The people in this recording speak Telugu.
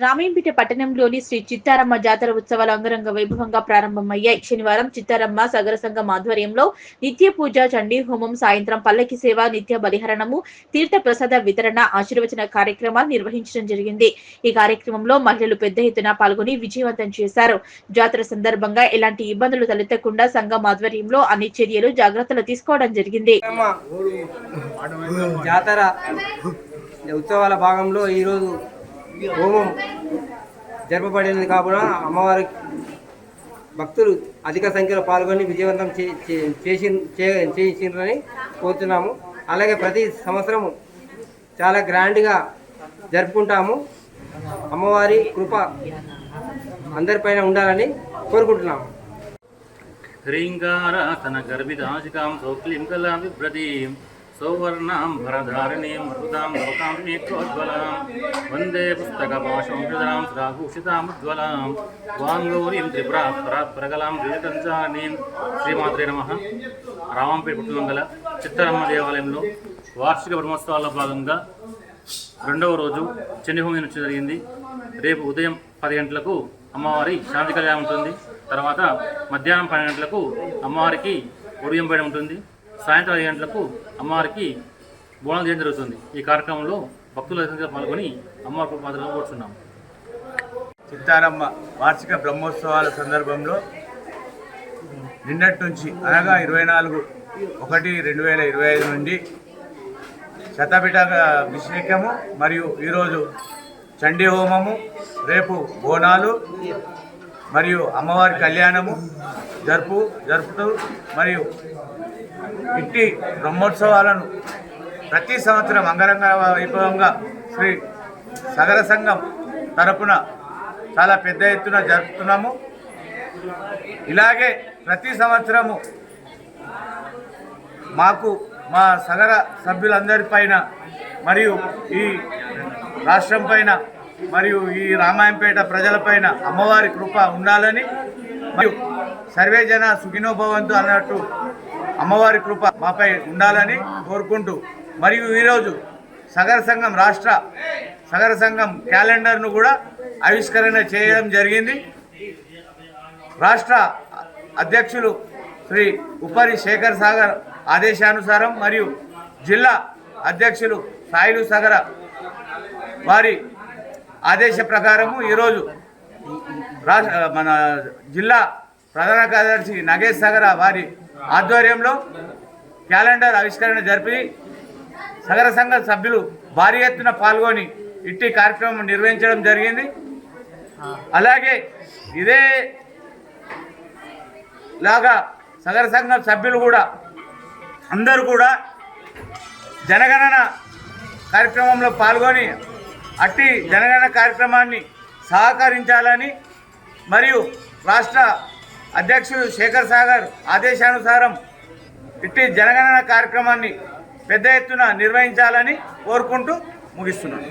రామేంపేట పట్టణంలోని శ్రీ చిత్తారమ్మ జాతర ఉత్సవాలు అంగరంగ వైభవంగా ప్రారంభమయ్యాయి. శనివారం చిత్తారమ్మ సగర సంఘం ఆధ్వర్యంలో నిత్య పూజ, చండీ హోమం, సాయంత్రం పల్లకి సేవ, నిత్య బలిహరణము, తీర్థ ప్రసాద వితరణ, ఆశీర్వచన కార్యక్రమాలు నిర్వహించడం జరిగింది. ఈ కార్యక్రమంలో మహిళలు పెద్ద ఎత్తున పాల్గొని విజయవంతం చేశారు. జాతర సందర్భంగా ఎలాంటి ఇబ్బందులు తలెత్తకుండా సంఘం ఆధ్వర్యంలో అన్ని చర్యలు, జాగ్రత్తలు తీసుకోవడం జరిగింది. జాతర ఉత్సవాల భాగంలో ఈరోజు హోమం జరపబడినది కావున అమ్మవారి భక్తులు అధిక సంఖ్యలో పాల్గొని విజయవంతం చేసిందని కోరుతున్నాము. అలాగే ప్రతి సంవత్సరం చాలా గ్రాండ్గా జరుపుకుంటాము. అమ్మవారి కృప అందరిపైన ఉండాలని కోరుకుంటున్నాము. హ్రీంకారాసన గర్భిదాజికాం సౌక్లీం కలాం విభ్రతీం సౌవర్ణాం భరధారిణీం మృతాం లోకాం నేత్రోజ్వలాం వందే పుస్తకపాశంకృతాం శ్రాభూషితాముజ్వలాం వాంగౌరీం త్రిపురాపరగలాం శ్రీకంచానీం. శ్రీమాత్రే నమః. రామంపేట పట్టణం గల చిత్తారమ్మ దేవాలయంలో వార్షిక బ్రహ్మోత్సవాల్లో భాగంగా రెండవ రోజు చండీహోమం నుంచి జరిగింది. రేపు ఉదయం 10 గంటలకు అమ్మవారి శాంతి కళ్యాణం ఉంటుంది. తర్వాత మధ్యాహ్నం 12 గంటలకు అమ్మవారికి ఉదయం పైన ఉంటుంది. సాయంత్రం 5 గంటలకు అమ్మవారికి బోనాలు చేయడం జరుగుతుంది. ఈ కార్యక్రమంలో భక్తుల పాల్గొని అమ్మవారికి పాత్రలు కూర్చున్నాం. చిత్తారమ్మ వార్షిక బ్రహ్మోత్సవాల సందర్భంలో నిన్నటి నుంచి అనగా 24/1/2025 నుండి శతపీఠ అభిషేకము మరియు ఈరోజు చండీ హోమము, రేపు బోనాలు మరియు అమ్మవారి కళ్యాణము జరుపుతూ మరియు ఇట్టి బ్రహ్మోత్సవాలను ప్రతి సంవత్సరం అంగరంగ వైభవంగా శ్రీ సగర సంఘం తరపున చాలా పెద్ద ఎత్తున జరుపుతున్నాము. ఇలాగే ప్రతి సంవత్సరము మాకు మా సగర సభ్యులందరిపైన మరియు ఈ రాష్ట్రం పైన మరియు ఈ రామాయంపేట ప్రజలపైన అమ్మవారి కృప ఉండాలని మరియు సర్వేజన సుఖినోభవంతు అన్నట్టు అమ్మవారి కృప మాపై ఉండాలని కోరుకుంటూ మరియు ఈరోజు సగర సంఘం రాష్ట్ర సగర సంఘం క్యాలెండర్ను కూడా ఆవిష్కరణ చేయడం జరిగింది. రాష్ట్ర అధ్యక్షులు శ్రీ ఉపరి శేఖర్ సాగర్ ఆదేశానుసారం మరియు జిల్లా అధ్యక్షులు సాయిలు సగర వారి ఆదేశ ప్రకారము ఈరోజు మన జిల్లా ప్రధాన కార్యదర్శి నగేష్ సగర వారి ఆధ్వర్యంలో క్యాలెండర్ ఆవిష్కరణ జరిపి సగర సంఘ సభ్యులు భారీ ఎత్తున పాల్గొని ఇట్టి కార్యక్రమం నిర్వహించడం జరిగింది. అలాగే ఇదే లాగా సగర సంఘం సభ్యులు కూడా అందరూ కూడా జనగణన కార్యక్రమంలో పాల్గొని అట్టి జనగణన కార్యక్రమాన్ని సహకరించాలని మరియు రాష్ట్ర అధ్యక్షుడు శేఖర్ సాగర్ ఆదేశానుసారం ఇట్టి జనగణన కార్యక్రమాన్ని పెద్ద ఎత్తున నిర్వహించాలని కోరుకుంటూ ముగిస్తున్నాను.